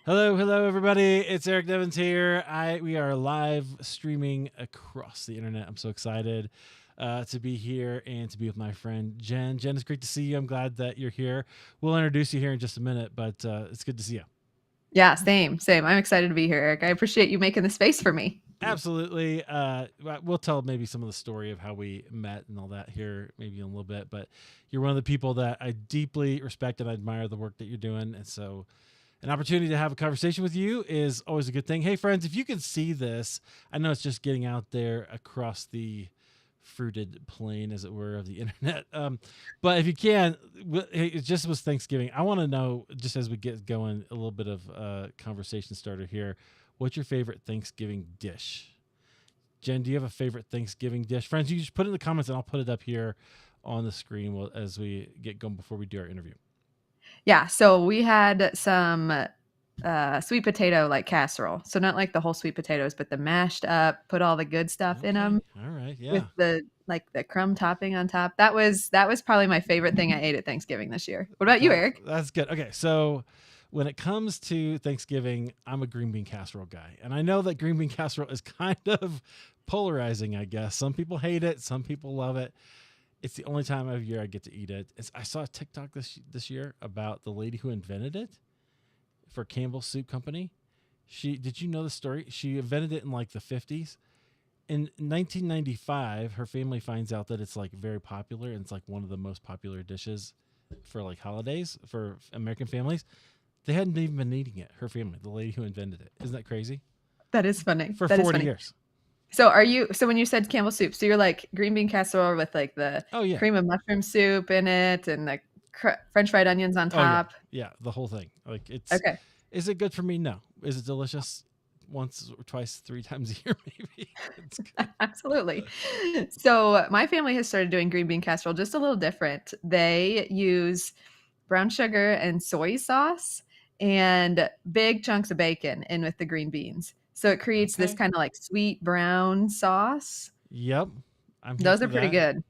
Hello, everybody. It's Eric Devins here. We are live streaming across the internet. I'm so excited to be here and to be with my friend Jen. Jen, it's great to see you. I'm glad that you're here. We'll introduce you here in just a minute, but it's good to see you. Yeah, same. I'm excited to be here, Eric. I appreciate you making the space for me. Absolutely. We'll tell maybe some of the story of how we met and all that here, maybe in a little bit. But you're one of the people that I deeply respect and admire the work that you're doing, and so an opportunity to have a conversation with you is always a good thing. Hey, friends, if you can see this, I know it's just getting out there across the fruited plain, as it were, of the internet. But if you can, hey, it just was Thanksgiving. I want to know, just as we get going, a little bit of conversation starter here. What's your favorite Thanksgiving dish? Jen, do you have a favorite Thanksgiving dish? Friends, you just put it in the comments and I'll put it up here on the screen as we get going before we do our interview. Yeah, so we had some sweet potato like casserole. So not like the whole sweet potatoes, but the mashed up, put all the good stuff in Okay. them All right. with Yeah. the crumb topping on top. That was probably my favorite thing I ate at Thanksgiving this year. What about you, Eric? That's good. Okay, so when it comes to Thanksgiving, I'm a green bean casserole guy, and I know that green bean casserole is kind of polarizing. I guess some people hate it, some people love it. It's the only time of year I get to eat it. I saw a TikTok this year about the lady who invented it for Campbell's Soup Company. Did you know the story? She invented it in like the 50s. In 1995, her family finds out that it's like very popular and it's like one of the most popular dishes for like holidays for American families. They hadn't even been eating it. Her family, the lady who invented it, isn't that crazy? That is funny. For That is 40 funny. years. So when you said Campbell soup, so you're like green bean casserole with like the Oh yeah. cream of mushroom soup in it and the French fried onions on Oh yeah. top. Yeah. The whole thing. Like it's. Okay. Is it good for me? No. Is it delicious? Once or twice, 3 times a year, maybe. It's good. Absolutely. So my family has started doing green bean casserole just a little different. They use brown sugar and soy sauce and big chunks of bacon in with the green beans. So it creates this Okay. kind of like sweet brown sauce. Yep. I'm here Those for are pretty that. good.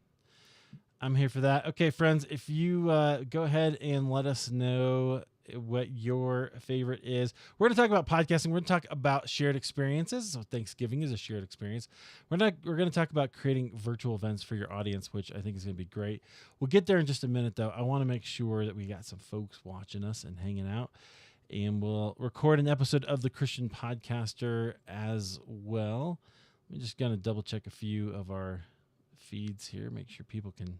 I'm here for that. Okay, friends, if you go ahead and let us know what your favorite is. We're going to talk about podcasting. We're going to talk about shared experiences. So Thanksgiving is a shared experience. We're going to talk about creating virtual events for your audience, which I think is going to be great. We'll get there in just a minute, though. I want to make sure that we got some folks watching us and hanging out. And we'll record an episode of the Christian Podcaster as well. I'm just going to double check a few of our feeds here, make sure people can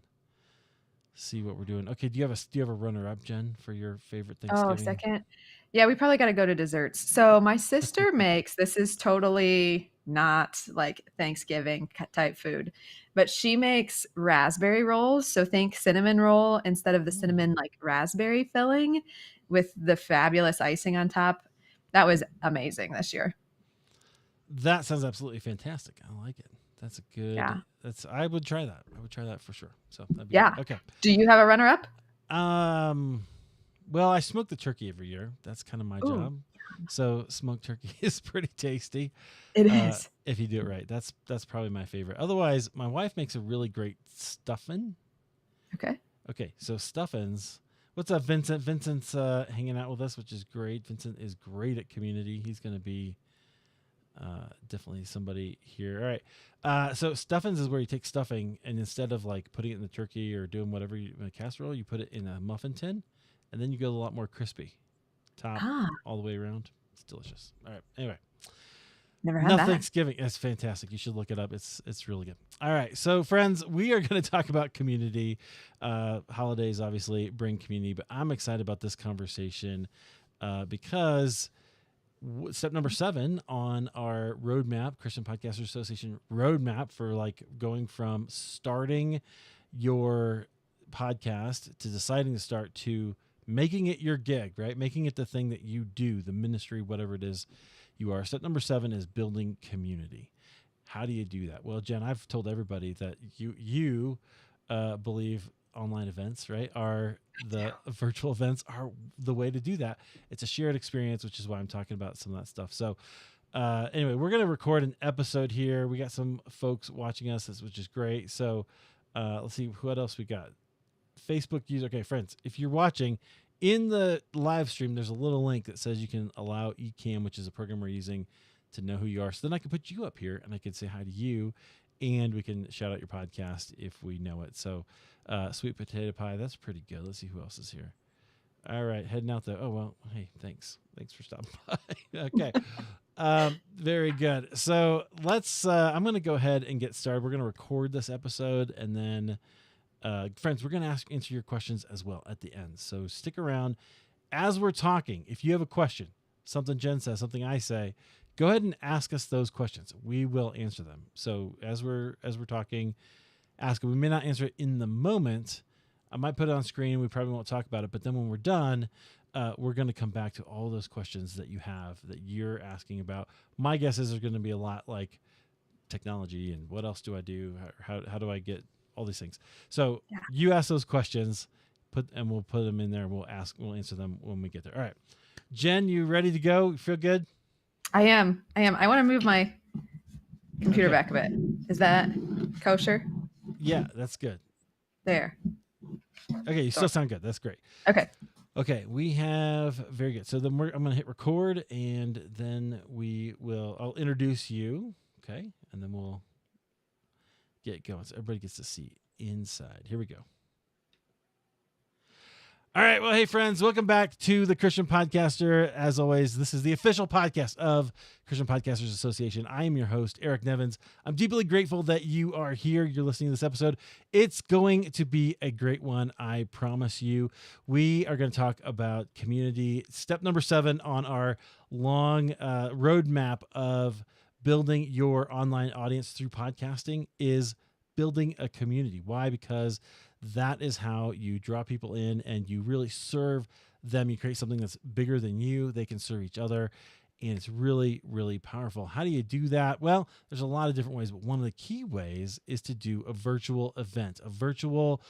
see what we're doing. Okay, do you have a runner up, Jen, for your favorite Oh, Thanksgiving? second. Yeah, we probably got to go to desserts. So my sister makes, this is totally not like Thanksgiving type food, but she makes raspberry rolls. So think cinnamon roll instead of the Ooh, cinnamon like raspberry filling with the fabulous icing on top. That was amazing this year. that sounds absolutely fantastic. I like it. That's a good. Yeah. That's. I would try that. I would try that for sure. So that'd be good. Yeah. Okay. Do you have a runner up? Um. Well, I smoke the turkey every year. That's kind of my Ooh, job. So smoked turkey is pretty tasty. it is. If you do it right, that's probably my favorite. Otherwise, my wife makes a really great stuffing. Okay. Okay, so stuffins. What's up, Vincent? Vincent's hanging out with us, which is great. Vincent is great at community. He's going to be definitely somebody here. All right. So stuffins is where you take stuffing and instead of like putting it in the turkey or doing whatever in a casserole, you put it in a muffin tin, and then you get a lot more crispy, top Ah, all the way around. It's delicious. All right. Anyway, never had no that. Thanksgiving. It's fantastic. You should look it up. It's really good. All right, so friends, we are going to talk about community. Holidays obviously bring community, but I'm excited about this conversation because step number 7 on our roadmap, Christian Podcasters Association roadmap for like going from starting your podcast to deciding to start to making it your gig, right? Making it the thing that you do, the ministry, whatever it is you are. Step number 7 is building community. How do you do that? Well, Jen, I've told everybody that you believe online events, right, are the virtual events are the way to do that. It's a shared experience, which is why I'm talking about some of that stuff. So anyway, we're going to record an episode here. We got some folks watching us, which is great. So let's see what else we got. Facebook user. Okay, friends, if you're watching, in the live stream, there's a little link that says you can allow Ecamm, which is a program we're using, to know who you are. So then I can put you up here and I can say hi to you, and we can shout out your podcast if we know it. So Sweet Potato Pie, that's pretty good. Let's see who else is here. All right, heading out there. Oh, well, hey, thanks for stopping by. Okay. Very good. So let's I'm going to go ahead and get started. We're going to record this episode, and then friends, we're going to answer your questions as well at the end. So stick around as we're talking. If you have a question, something Jen says, something I say, go ahead and ask us those questions. We will answer them. So as we're talking, ask it. We may not answer it in the moment. I might put it on screen. We probably won't talk about it. But then when we're done, we're going to come back to all those questions that you have, that you're asking about. My guess is there's going to be a lot like technology and what else do I do? How do I get all these things? So you ask those questions, and we'll put them in there. We'll answer them when we get there. All right. Jen, you ready to go? You feel good? I am. I want to move my computer back a bit. Is that kosher? Yeah, that's good. There. Okay, you still sound good. That's great. Okay, we have very good. So then I'm going to hit record, and then I'll introduce you. Okay, and then we'll get going. So everybody gets to see inside. Here we go. All right. Well, hey, friends, welcome back to the Christian Podcaster. As always, this is the official podcast of Christian Podcasters Association. I am your host, Eric Nevins. I'm deeply grateful that you are here. You're listening to this episode. It's going to be a great one. I promise you. We are going to talk about community. Step number 7 on our long roadmap of building your online audience through podcasting is building a community. Why? Because that is how you draw people in and you really serve them. You create something that's bigger than you. They can serve each other. And it's really, really powerful. How do you do that? Well, there's a lot of different ways, but one of the key ways is to do a virtual event, a virtual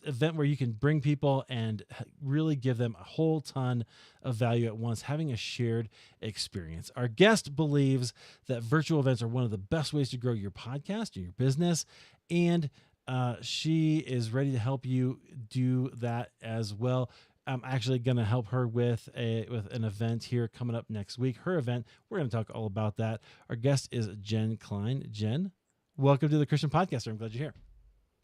event where you can bring people and really give them a whole ton of value at once, having a shared experience. Our guest believes that virtual events are one of the best ways to grow your podcast or your business, and she is ready to help you do that as well. I'm actually going to help her with an event here coming up next week. Her event, we're going to talk all about that. Our guest is Jen Kline. Jen, welcome to the Christian Podcaster. I'm glad you're here.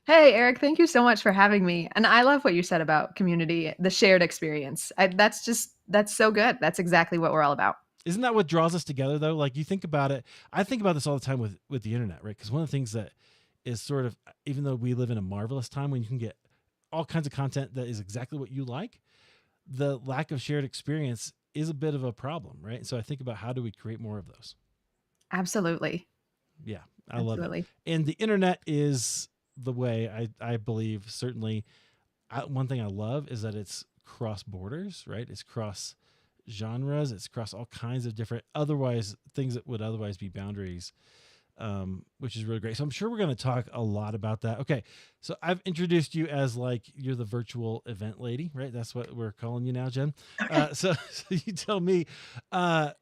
Hey, Eric, thank you so much for having me. And I love what you said about community, the shared experience. That's so good. That's exactly what we're all about. Isn't that what draws us together, though? Like, you think about it. I think about this all the time with the internet, right? Because one of the things that is sort of, even though we live in a marvelous time when you can get all kinds of content that is exactly what you like, the lack of shared experience is a bit of a problem, right? So I think about how do we create more of those? Absolutely. Yeah, I love it. And the internet is the way I believe, certainly. One thing I love is that it's cross borders, right? It's cross genres. It's cross all kinds of different things that would otherwise be boundaries. Which is really great. So I'm sure we're going to talk a lot about that. Okay. So I've introduced you as like, you're the virtual event lady, right? That's what we're calling you now, Jen. So you tell me, how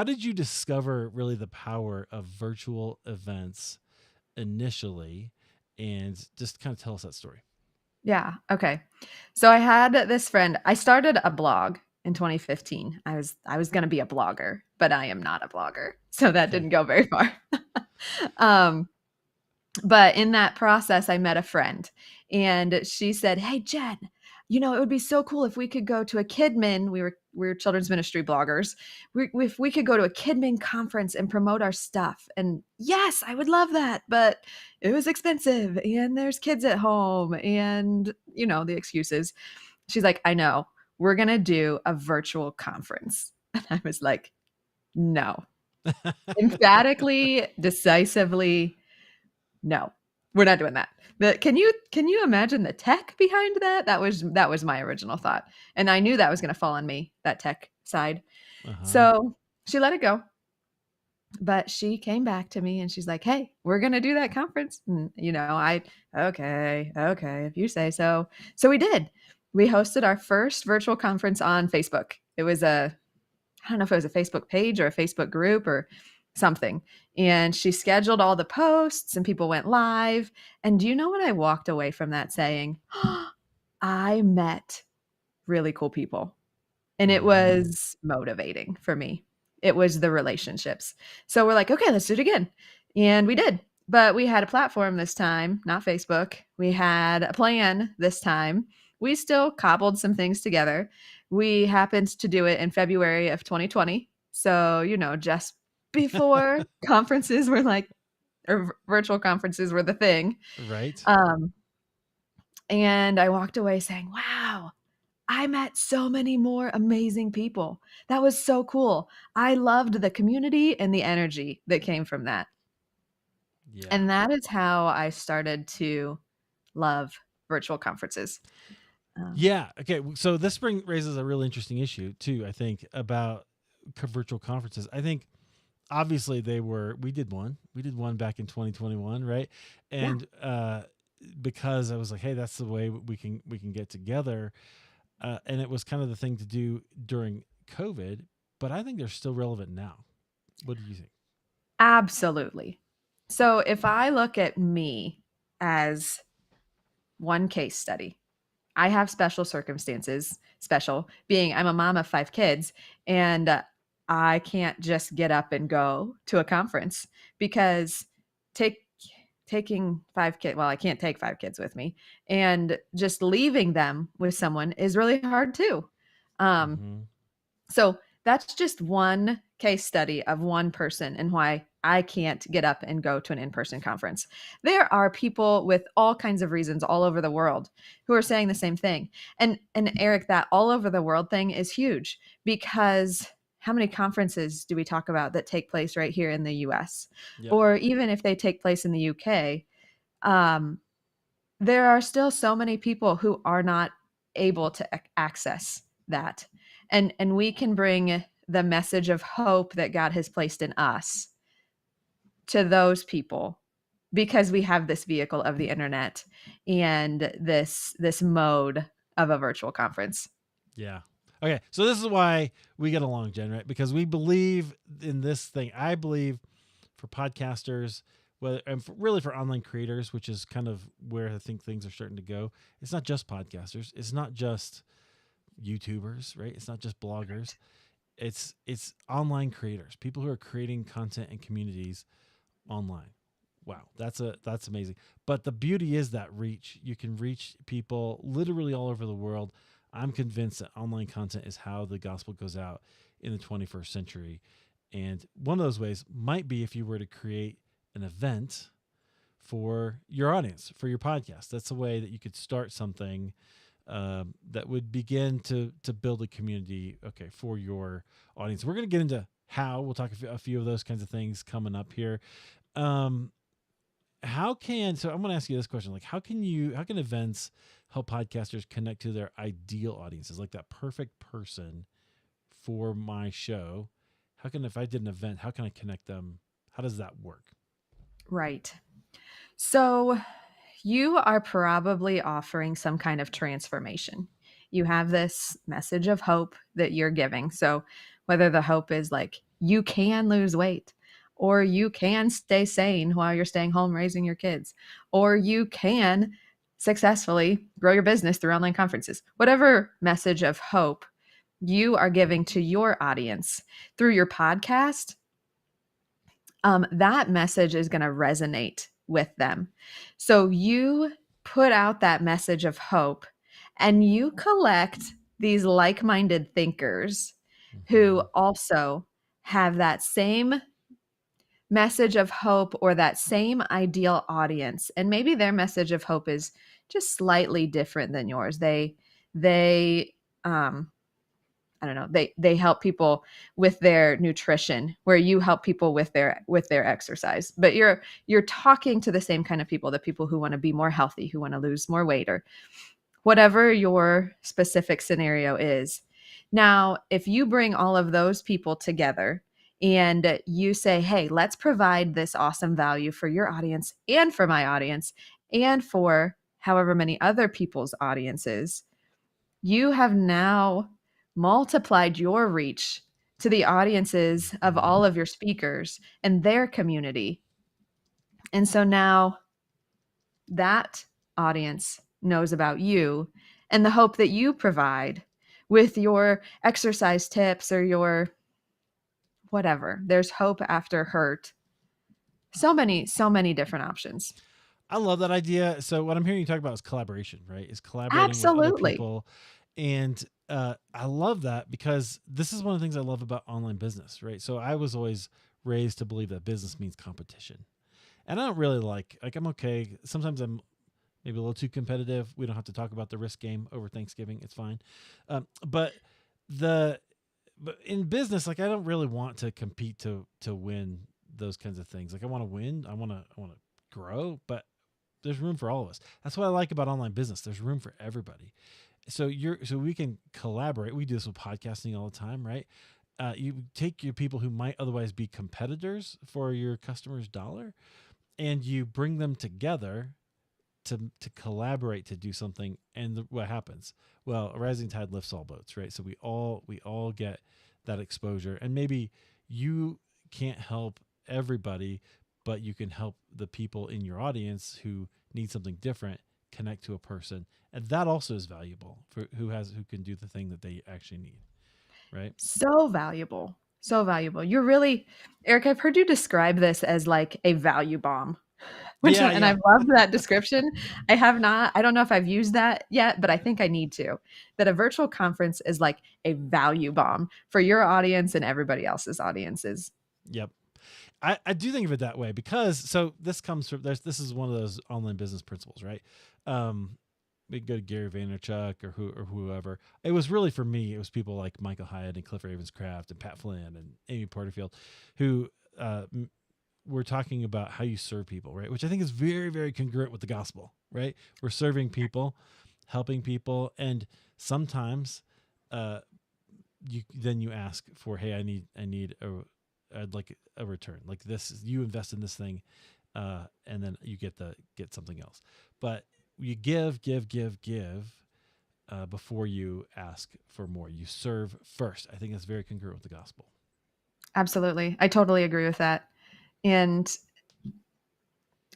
did you discover really the power of virtual events initially? And just kind of tell us that story. Yeah. Okay. So I had this friend. I started a blog in 2015. I was going to be a blogger, but I am not a blogger. So that didn't go very far. But in that process, I met a friend and she said, "Hey, Jen, it would be so cool if we could go to a Kidmin." We were children's ministry bloggers. If we could go to a Kidmin conference and promote our stuff. And yes, I would love that. But it was expensive and there's kids at home and, the excuses. She's like, "I know, we're going to do a virtual conference." And I was like, "No." Emphatically, decisively, no, we're not doing that. But can you imagine the tech behind that? That was my original thought. And I knew that was going to fall on me, that tech side. So she let it go. But she came back to me and she's like, "Hey, we're going to do that conference." And, okay, if you say so. So we did. We hosted our first virtual conference on Facebook. It was I don't know if it was a Facebook page or a Facebook group or something. And she scheduled all the posts and people went live. And do you know what I walked away from that saying? I met really cool people. And it Mm-hmm. was motivating for me. It was the relationships. So we're like, okay, let's do it again. And we did. But we had a platform this time, not Facebook. We had a plan this time. We still cobbled some things together. We happened to do it in February of 2020. So, just before conferences were like, or virtual conferences were the thing. Right. Um, and I walked away saying, wow, I met so many more amazing people. That was so cool. I loved the community and the energy that came from that. Yeah. And that is how I started to love virtual conferences. Um, Yeah. Okay. So this raises a really interesting issue too. I think about virtual conferences. I think obviously we did one back in 2021, right? yeah, And because I was like, hey, that's the way we can get together, and it was kind of the thing to do during COVID. But I think they're still relevant now. What do you think? absolutely. So if I look at me as one case study, I have special circumstances, special being I'm a mom of 5 kids, and I can't just get up and go to a conference because take taking 5 kids, well, I can't take 5 kids with me, and just leaving them with someone is really hard too. Um, Mm-hmm. so that's just one case study of one person and why I can't get up and go to an in person conference. There are people with all kinds of reasons all over the world who are saying the same thing. And Eric, that all over the world thing is huge because how many conferences do we talk about that take place right here in the US? Yep. Or even if they take place in the UK, um, there are still so many people who are not able to access that. And we can bring the message of hope that God has placed in us to those people because we have this vehicle of the internet and this mode of a virtual conference. Yeah. Okay. So this is why we get along, Jen, right? Because we believe in this thing. I believe for podcasters, whether and really for online creators, which is kind of where I think things are starting to go. It's not just podcasters. It's not just YouTubers, right? It's not just bloggers. It's online creators, people who are creating content and communities online. Wow, that's amazing. But the beauty is that reach. You can reach people literally all over the world. I'm convinced that online content is how the gospel goes out in the 21st century. And one of those ways might be if you were to create an event for your audience, for your podcast. That's a way that you could start something that would begin to build a community. Okay, for your audience. We're going to get into how. We'll talk a few of those kinds of things coming up here. Um, so I'm going to ask you this question: like, how can events help podcasters connect to their ideal audiences, like that perfect person for my show? How can if I did an event, how can I connect them? How does that work? Right. So you are probably offering some kind of transformation. You have this message of hope that you're giving. So, whether the hope is like you can lose weight, or you can stay sane while you're staying home raising your kids, or you can successfully grow your business through online conferences, whatever message of hope you are giving to your audience through your podcast, that message is going to resonate with them. So you put out that message of hope and you collect these like minded thinkers who Mm-hmm. also have that same message of hope or that same ideal audience. And maybe their message of hope is just slightly different than yours. They, I don't know. They help people with their nutrition, where you help people with their exercise. But you're talking to the same kind of people, the people who want to be more healthy, who want to lose more weight, or whatever your specific scenario is. Now, if you bring all of those people together and you say, "Hey, let's provide this awesome value for your audience and for my audience and for however many other people's audiences," you have now multiplied your reach to the audiences of Mm-hmm. all of your speakers and their community. And so now that audience knows about you and the hope that you provide. with your exercise tips or your whatever. There's hope after hurt. So many different options. I love that idea. So what I'm hearing you talk about is collaboration, right? Is collaborating with other Absolutely. people, and I love that because this is one of the things I love about online business, right? So I was always raised to believe that business means competition, and I don't really like I'm okay. Sometimes I'm maybe a little too competitive. We don't have to talk about the risk game over Thanksgiving. It's fine, but the but in business, like I don't really want to compete to win those kinds of things. Like I want to win. I want to grow, but there's room for all of us. That's what I like about online business. There's room for everybody. So we can collaborate. We do this with podcasting all the time, right? You take your people who might otherwise be competitors for your customer's dollar, and you bring them together to collaborate to do something. And what happens? Well, a rising tide lifts all boats, right? So we all get that exposure, and maybe you can't help everybody, but you can help the people in your audience who need something different connect to a person, and that also is valuable for who can do the thing that they actually need, right? So valuable. So valuable. You're really, Eric, I've heard you describe this as like a value bomb, which, Yeah, and yeah, I've loved that description. I have not, I don't know if I've used that yet, but I think I need to. That a virtual conference is like a value bomb for your audience and everybody else's audiences. yep. I do think of it that way because so this comes from this is one of those online business principles, right? Um, we can go to Gary Vaynerchuk or whoever. It was really for me. It was people like Michael Hyatt and Cliff Ravenscraft and Pat Flynn and Amy Porterfield, who were talking about how you serve people, right? Which I think is very very congruent with the gospel, right? We're serving people, helping people, and sometimes uh, you ask for, hey, I need I'd like a return. Like this, you invest in this thing, and then you get something else. But you give before you ask for more. You serve first. I think that's very congruent with the gospel. Absolutely. I totally agree with that. And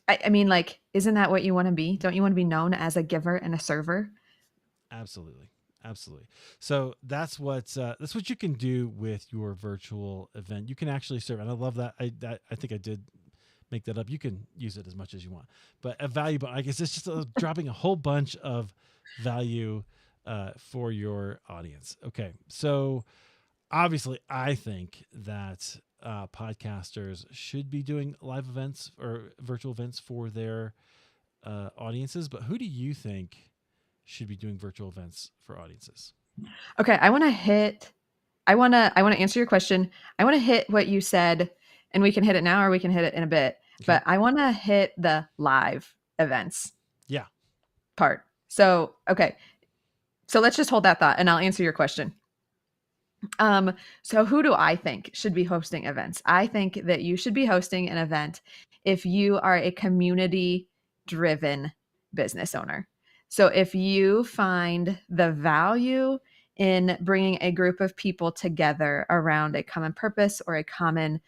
I mean, like, isn't that what you want to be? Don't you want to be known as a giver and a server? Absolutely, absolutely. So that's what you can do with your virtual event. You can actually serve, and I love that. I think I did make that up. You can use it as much as you want, but a valuable. I guess it's just dropping a whole bunch of value for your audience. Okay, so obviously, I think that podcasters should be doing live events or virtual events for their audiences. But who do you think should be doing virtual events for audiences? Okay, I want to answer your question. I want to hit what you said, and we can hit it now or we can hit it in a bit. Okay. But I want to hit the live events Yeah. part. So, okay. So let's just hold that thought and I'll answer your question. So who do I think should be hosting events? I think that you should be hosting an event if you are a community driven business owner. So if you find the value in bringing a group of people together around a common purpose or a common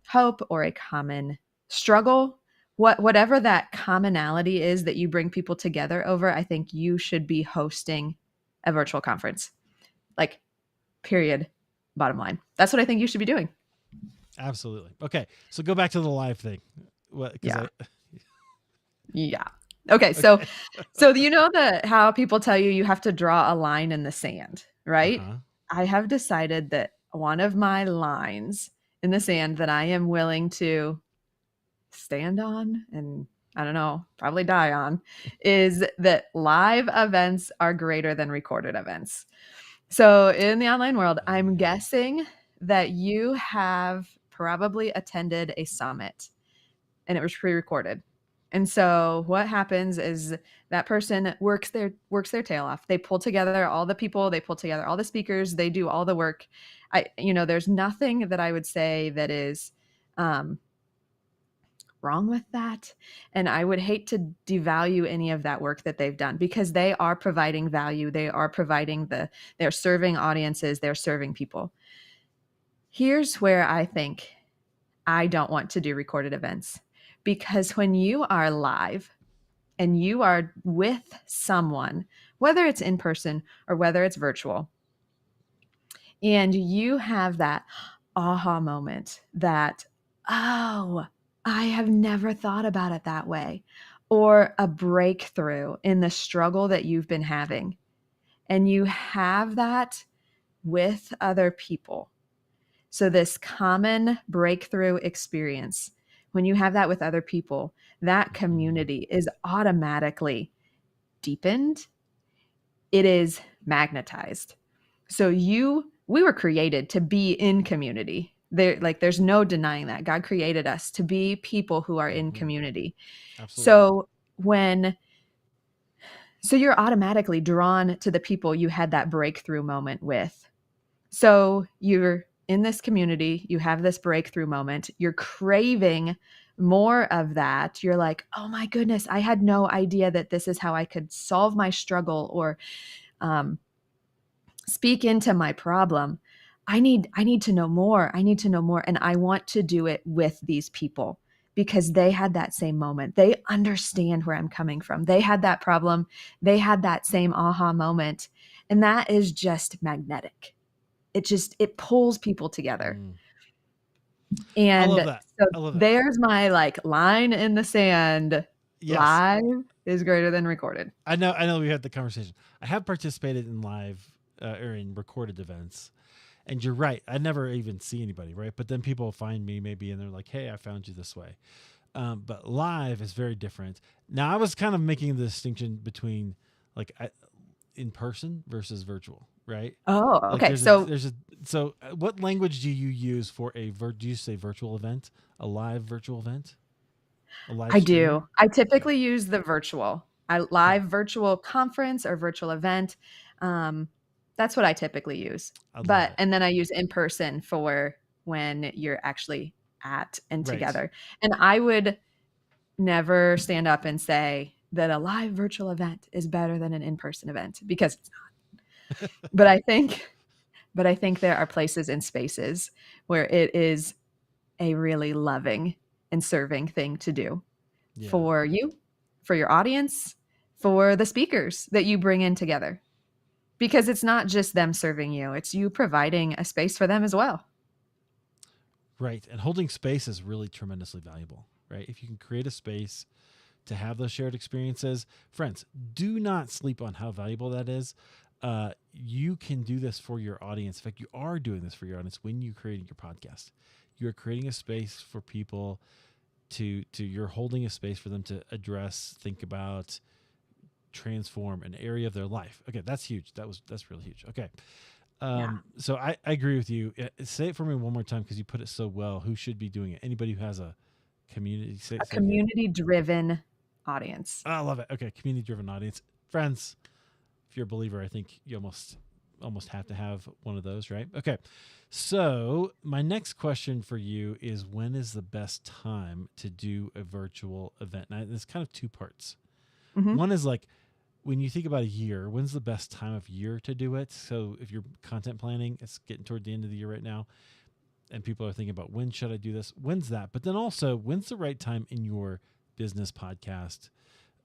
hope or a common struggle, whatever that commonality is that you bring people together over, I think you should be hosting a virtual conference. Like, period. Bottom line. That's what I think you should be doing. Absolutely. Okay. So go back to the live thing. What? Because Yeah. I. Yeah. Okay. So, Okay. so you know that how people tell you you have to draw a line in the sand, Uh right? huh. I have decided that one of my lines in the sand that I am willing to stand on and I don't know, probably die on is that live events are greater than recorded events. So in the online world, Oh I'm yeah. guessing that you have probably attended a summit and it was pre-recorded. And so what happens is that person works their tail off. They pull together all the people, they pull together all the speakers, they do all the work. There's nothing that I would say that is um, wrong with that. And I would hate to devalue any of that work that they've done because they are providing value. They're serving audiences, they're serving people. Here's where I think I don't want to do recorded events because when you are live and you are with someone, whether it's in person or whether it's virtual. And you have that aha moment that, oh, I have never thought about it that way, or a breakthrough in the struggle that you've been having. And you have that with other people. So, this common breakthrough experience, when you have that with other people, that Mhm. community is automatically deepened, it is magnetized. So we were created to be in community. There's no denying that. God created us to be people who are in Mhm. community. Absolutely. So when so you're automatically drawn to the people you had that breakthrough moment with. So you're in this community, you have this breakthrough moment, you're craving more of that. You're like, "Oh my goodness, I had no idea that this is how I could solve my struggle or um, speak into my problem. I need to know more. I need to know more, and I want to do it with these people because they had that same moment. They understand where I'm coming from. They had that problem. They had that same aha moment, and that is just magnetic. It pulls people together. Mm. I love And that. so I love that. there's my like line in the sand. Yes. Live is greater than recorded. I know we had the conversation. I have participated in live or in recorded events. And you're right. I never even see anybody, right? But then people find me maybe and they're like, "Hey, I found you this way." But live is very different. Now, I was kind of making the distinction between like in person versus virtual, right? Oh, Like okay. So there's a so what language do you use for do you say virtual event, a live virtual event, a live I stream? do. I Okay, typically use the virtual. I okay, live virtual conference or virtual event. Um, that's what I typically use. I love But it. and then I use in person for when you're actually at and Right, together. And I would never stand up and say that a live virtual event is better than an in-person event because it's not. But I think there are places and spaces where it is a really loving and serving thing to do yeah, for you, for your audience, for the speakers that you bring in together. Because it's not just them serving you, it's you providing a space for them as well. right. And holding space is really tremendously valuable, right? If you can create a space to have those shared experiences. Friends, do not sleep on how valuable that is. You can do this for your audience. In fact, you are doing this for your audience when you're creating your podcast. You're creating a space for people to you're holding a space for them to address, think about, transform an area of their life. Okay, that's huge. That's really huge. Okay. Yeah. So I agree with you. Say it for me one more time because you put it so well. Who should be doing it? Anybody who has a community. A Say it again. community driven audience. Oh, I love it. Okay, community driven audience. Friends, if you're a believer, I think you almost have to have one of those, right? Okay. So, my next question for you is when is the best time to do a virtual event? Now, it's kind of two parts. Mhm. One is like when you think about a year, when's the best time of year to do it? So, if you're content planning, it's getting toward the end of the year right now, and people are thinking about when should I do this? When's that? But then also, when's the right time in your business podcast,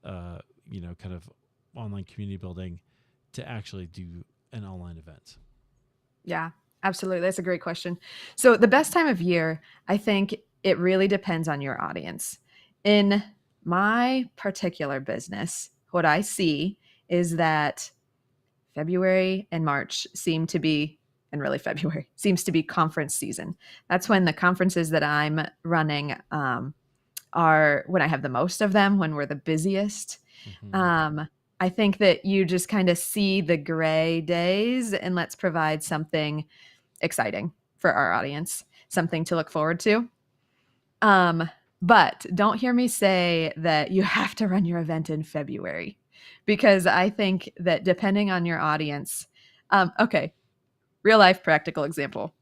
kind of online community building to actually do an online event? Yeah, absolutely. That's a great question. So, the best time of year, I think it really depends on your audience. In my particular business, what I see is that February and March seem to be, and really February seems to be conference season. That's when the conferences that I'm running are when I have the most of them, when we're the busiest. Mm-hmm. Um, I think that you just kind of see the gray days and let's provide something exciting for our audience, something to look forward to. Um, but don't hear me say that you have to run your event in February because I think that depending on your audience, okay, real life practical example.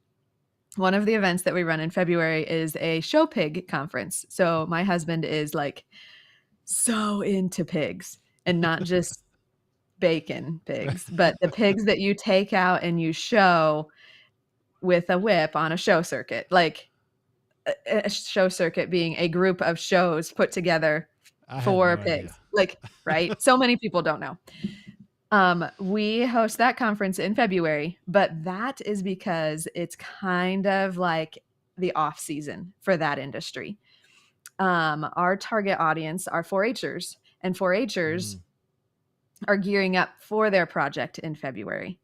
One of the events that we run in February is a show pig conference. So my husband is like so into pigs and not just bacon Right. pigs, but the pigs that you take out and you show with a whip on a show circuit. Like a show circuit being a group of shows put together I had for no pigs. idea. Like, right? So many people don't know. We host that conference in February, but that is because it's kind of like the off season for that industry. Our target audience are 4-Hers, and 4-Hers Mm, are gearing up for their project in February.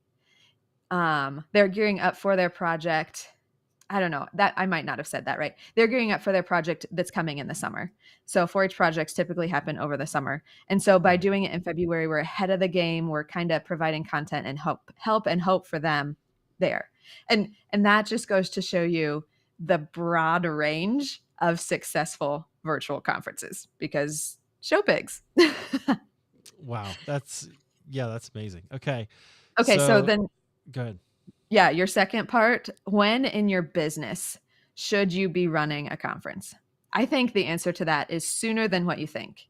They're gearing up for their project. I don't know that I might not have said that right. They're gearing up for their project that's coming in the summer. So 4-H projects typically happen over the summer. And so by right. doing it in February, we're ahead of the game. We're kind of providing content and help and hope for them there. And that just goes to show you the broad range of successful virtual conferences because show pigs. Wow. That's amazing. Okay. Okay, so So then go ahead. yeah, your second part, when in your business should you be running a conference? I think the answer to that is sooner than what you think.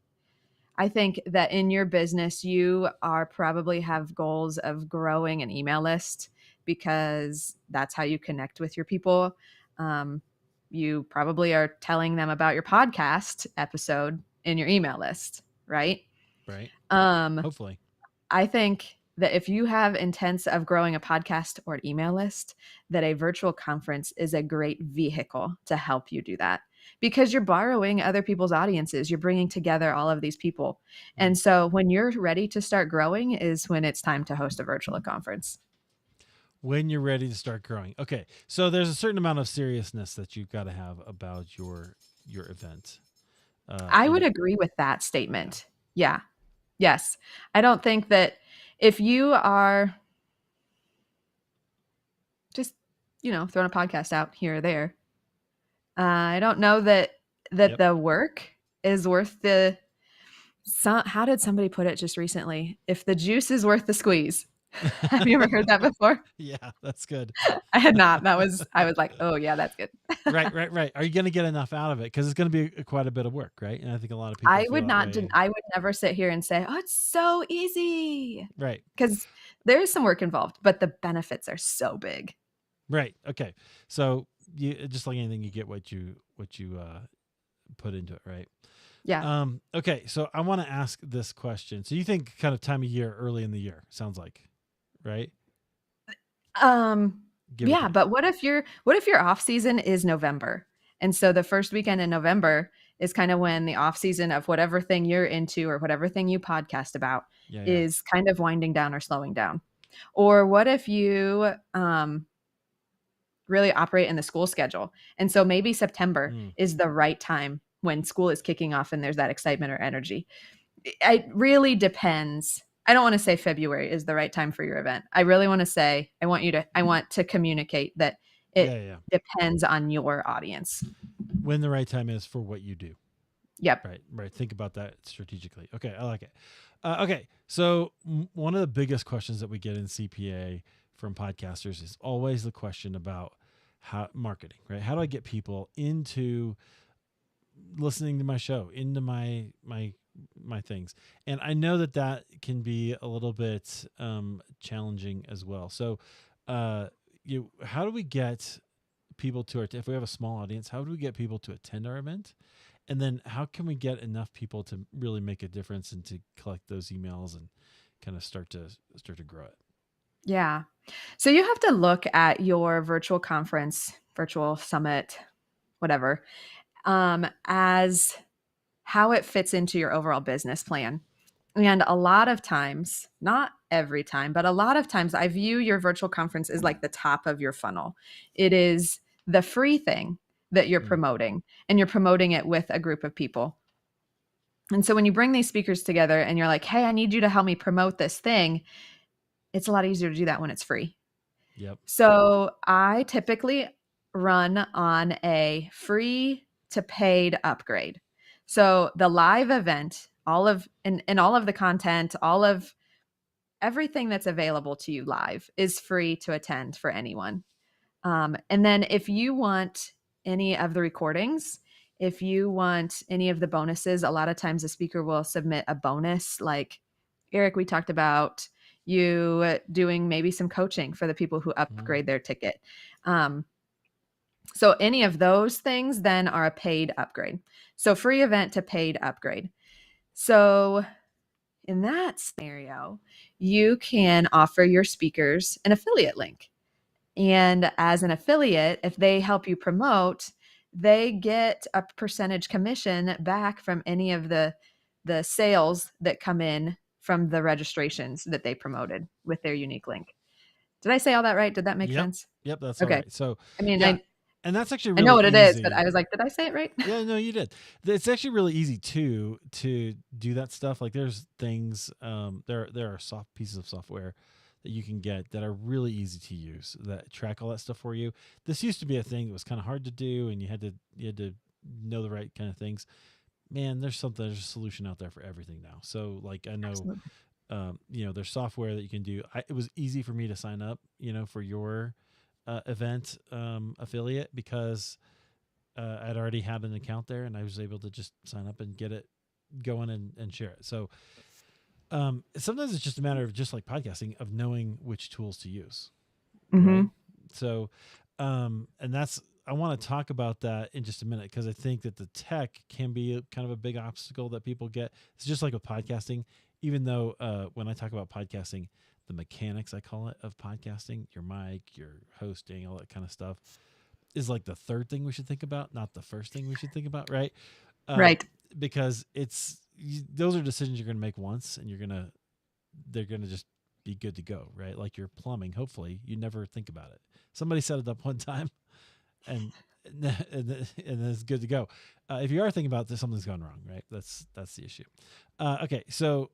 I think that in your business, you are probably have goals of growing an email list because that's how you connect with your people. Um, you probably are telling them about your podcast episode in your email list, right? Right. Um, Hopefully. I think that if you have intents of growing a podcast or an email list, that a virtual conference is a great vehicle to help you do that because you're borrowing other people's audiences. You're bringing together all of these people. Mm. And so when you're ready to start growing is when it's time to host a virtual conference. When you're ready to start growing. Okay. So there's a certain amount of seriousness that you've got to have about your event. I would And agree with that yeah. statement. Yeah. Yes. I don't think that if you are just, throwing a podcast out here or there, I don't know that Yep. the work is worth the how did somebody put it just recently? If the juice is worth the squeeze. Have you ever heard that before? Yeah, that's good. I had not. I was like, "Oh, yeah, that's good." Right. Are you going to get enough out of it? Because it's going to be quite a bit of work, right? And I think a lot of people feel that way. I would never sit here and say, "Oh, it's so easy," Right. because there is some work involved, but the benefits are so big. Right. Okay. So you just like anything, you get what you put into it, right? Yeah. Okay. So I want to ask this question. So you think kind of time of year, early in the year, sounds like, right? Give or Yeah, take. but what if your off season is November? And so the first weekend in November is kind of when the off season of whatever thing you're into or whatever thing you podcast about Yeah. is kind of winding down or slowing down. Or what if you really operate in the school schedule? And so maybe September Mm, is the right time when school is kicking off and there's that excitement or energy. It really depends. I don't want to say February is the right time for your event. I really want to say I want to communicate that it yeah. depends on your audience. When the right time is for what you do. Yep. Right. Think about that strategically. Okay, I like it. Okay, so one of the biggest questions that we get in CPA from podcasters is always the question about how marketing, right? How do I get people into listening to my show, into my things? And I know that can be a little bit challenging as well. So, how do we get people to if we have a small audience, how do we get people to attend our event? And then how can we get enough people to really make a difference and to collect those emails and kind of start to grow it? Yeah. So you have to look at your virtual conference, virtual summit, whatever, as how it fits into your overall business plan. And a lot of times, not every time, but a lot of times, I view your virtual conference as like the top of your funnel. It is the free thing that you're Mm, promoting, and you're promoting it with a group of people. And so when you bring these speakers together and you're like, hey, I need you to help me promote this thing, it's a lot easier to do that when it's free. yep. So I typically run on a free to paid upgrade. So the live event, all of and all of the content, all of everything that's available to you live is free to attend for anyone. And then if you want any of the recordings, if you want any of the bonuses, a lot of times the speaker will submit a bonus. Like Eric, we talked about you doing maybe some coaching for the people who Mm, upgrade their ticket. Um, so any of those things then are a paid upgrade. So free event to paid upgrade. So in that scenario, you can offer your speakers an affiliate link. And as an affiliate, if they help you promote, they get a percentage commission back from any of the sales that come in from the registrations that they promoted with their unique link. Did I say all that right? Did that make Yep. sense? Yep. That's all Okay. right. So, I mean, yeah. I And that's actually I know really what it is, but I easy. was like, did I say it right? Yeah, no, you did. It's actually really easy too to do that stuff. Like there's things, there are soft pieces of software that you can get that are really easy to use that track all that stuff for you. This used to be a thing that was kind of hard to do, and you had to know the right kind of things. Man, there's a solution out there for everything now. So like I know, Absolutely. there's software that you can do. It was easy for me to sign up, for your event affiliate because I'd already had an account there, and I was able to just sign up and get it going and share it. So sometimes it's just a matter of just like podcasting of knowing which tools to use, right? Mm-hmm. So, and that's I want to talk about that in just a minute because I think that the tech can be kind of a big obstacle that people get. It's just like with podcasting, even though when I talk about podcasting, the mechanics I call it of podcasting, your mic, your hosting, all that kind of stuff is like the third thing we should think about, not the first thing we should think about, right? Um, Right. because those are decisions you're going to make once, and they're going to just be good to go, right? Like your plumbing, hopefully you never think about it. Somebody set it up one time, and and it's good to go. If you are thinking about this, something's gone wrong, right? That's the issue. Okay, so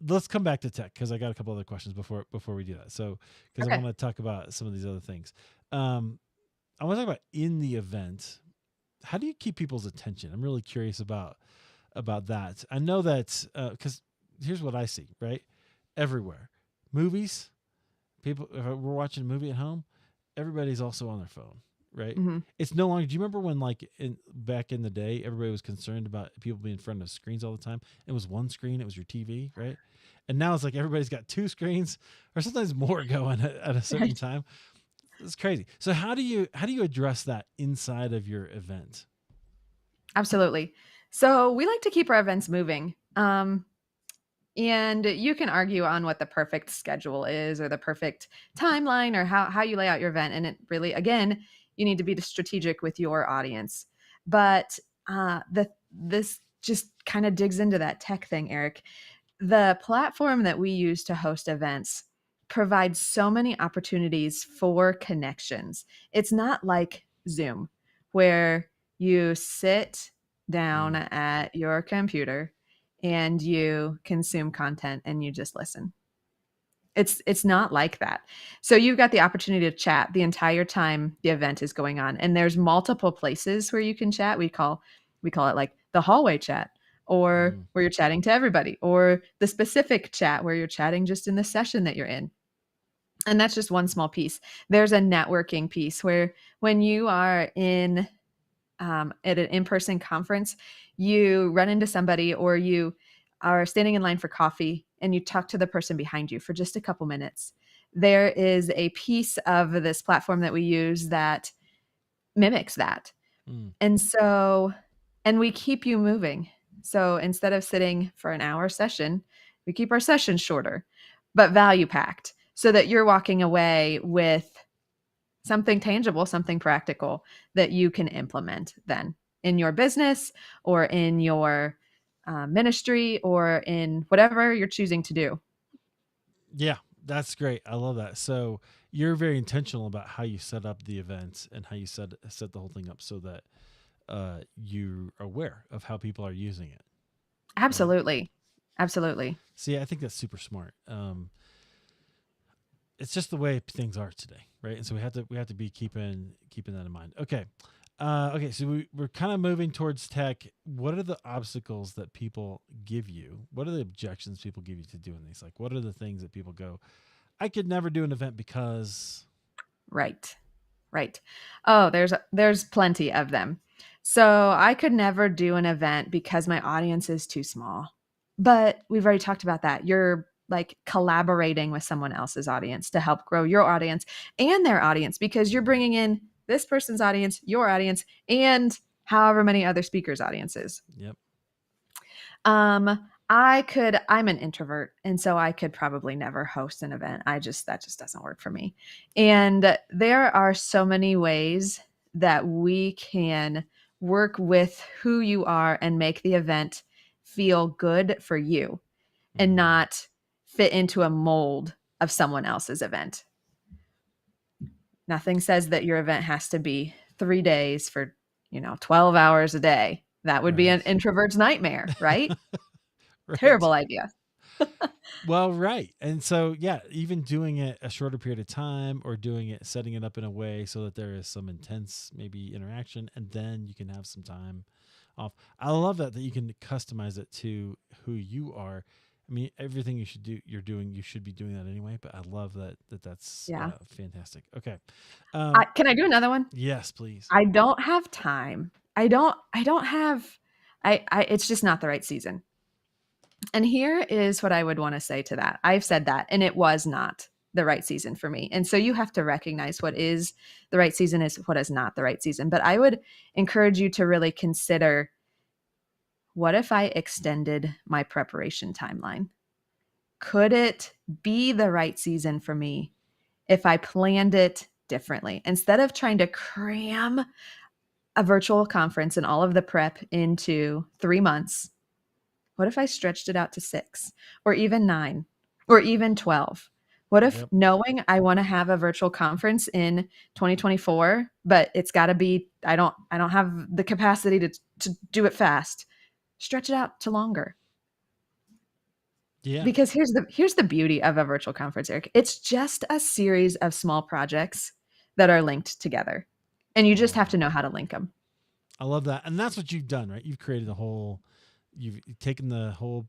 let's come back to tech because I got a couple other questions before we do that. So because I Okay. want to talk about some of these other things. Um, I want to talk about in the event. How do you keep people's attention? I'm really curious about that. I know that because here's what I see, right? Everywhere, movies, people. If we're watching a movie at home, everybody's also on their phone, right? Mm-hmm. It's no longer. Do you remember when, like, back in the day, everybody was concerned about people being in front of screens all the time? It was one screen. It was your TV, right? And now it's like everybody's got two screens, or sometimes more going at a certain Right. time. It's crazy. So how do you address that inside of your event? Absolutely. So we like to keep our events moving. And you can argue on what the perfect schedule is or the perfect timeline or how you lay out your event. And it really, again, you need to be strategic with your audience. But this just kind of digs into that tech thing, Eric. The platform that we use to host events provides so many opportunities for connections. It's not like Zoom, where you sit down Mm, at your computer and you consume content and you just listen. It's not like that. So you've got the opportunity to chat the entire time the event is going on, and there's multiple places where you can chat. We call it like the hallway chat, or mm, where you're chatting to everybody, or the specific chat where you're chatting just in the session that you're in. And that's just one small piece. There's a networking piece where when you are at an in-person conference, you run into somebody or you are standing in line for coffee and you talk to the person behind you for just a couple minutes. There is a piece of this platform that we use that mimics that. mm. And we keep you moving. So instead of sitting for an hour session, we keep our sessions shorter, but value packed so that you're walking away with something tangible, something practical that you can implement then in your business or in your ministry or in whatever you're choosing to do. Yeah, that's great. I love that. So you're very intentional about how you set up the event and how you set the whole thing up so that you're aware of how people are using it, right? Absolutely. Absolutely. See, I think that's super smart. It's just the way things are today, right? And so we have to be keeping that in mind. Okay, okay. So we're kind of moving towards tech. What are the obstacles that people give you? What are the objections people give you to doing these? Like, what are the things that people go, I could never do an event because. Right. Right. Oh, there's plenty of them. So I could never do an event because my audience is too small. But we've already talked about that. You're like collaborating with someone else's audience to help grow your audience and their audience because you're bringing in this person's audience, your audience, and however many other speakers' audiences. Yep. I'm an introvert, and so I could probably never host an event. That just doesn't work for me. And there are so many ways that we can work with who you are and make the event feel good for you and Mm, not fit into a mold of someone else's event. Nothing says that your event has to be 3 days for, 12 hours a day. That would be an right. introvert's nightmare, right? Right. Terrible idea. Well, right. And so, yeah, even doing it a shorter period of time or doing it, setting it up in a way so that there is some intense, maybe interaction, and then you can have some time off. I love that you can customize it to who you are. I mean, everything you should be doing that anyway, but I love that's Yeah. fantastic. Okay. Um, Can I do another one? yes, please. I don't have time. I don't have I it's just not the right season. And here is what I would want to say to that. I've said that and it was not the right season for me. And so you have to recognize what is the right season is what is not the right season. But I would encourage you to really consider, what if I extended my preparation timeline? Could it be the right season for me if I planned it differently? Instead of trying to cram a virtual conference and all of the prep into 3 months, what if I stretched it out to 6 or even 9 or even 12? What if, Yep. knowing I want to have a virtual conference in 2024, but it's got to be, I don't have the capacity to do it fast. Stretch it out to longer. Yeah. Because here's the beauty of a virtual conference, Eric. It's just a series of small projects that are linked together. And you I just love have to that. know how to link them. I love that. And that's what you've done, right? You've created a whole, you've taken the whole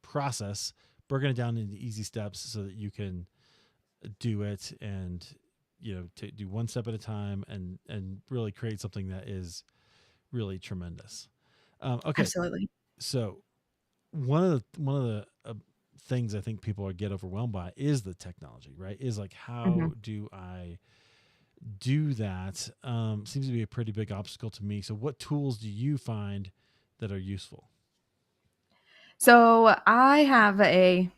process, broken it down into easy steps so that you can do it and do one step at a time and really create something that is really tremendous. Okay, Absolutely. so one of the things I think people get overwhelmed by is the technology, right? Is like, how Mhm. do I do that? Seems to be a pretty big obstacle to me. So what tools do you find that are useful? So I have a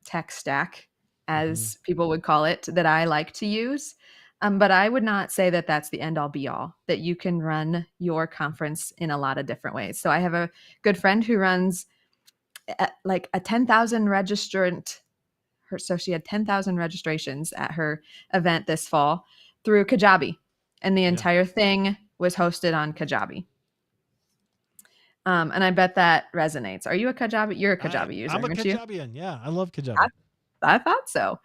tech stack, Mm-hmm. as people would call it, that I like to use. But I would not say that that's the end all be all, that you can run your conference in a lot of different ways. So I have a good friend who runs like a 10,000 registrant. So she had 10,000 registrations at her event this fall through Kajabi. And the Yeah. entire thing was hosted on Kajabi. And I bet that resonates. Are you a Kajabi? You're a Kajabi user, I'm a aren't you? Kajabian. Yeah, I love I Kajabi. I thought so.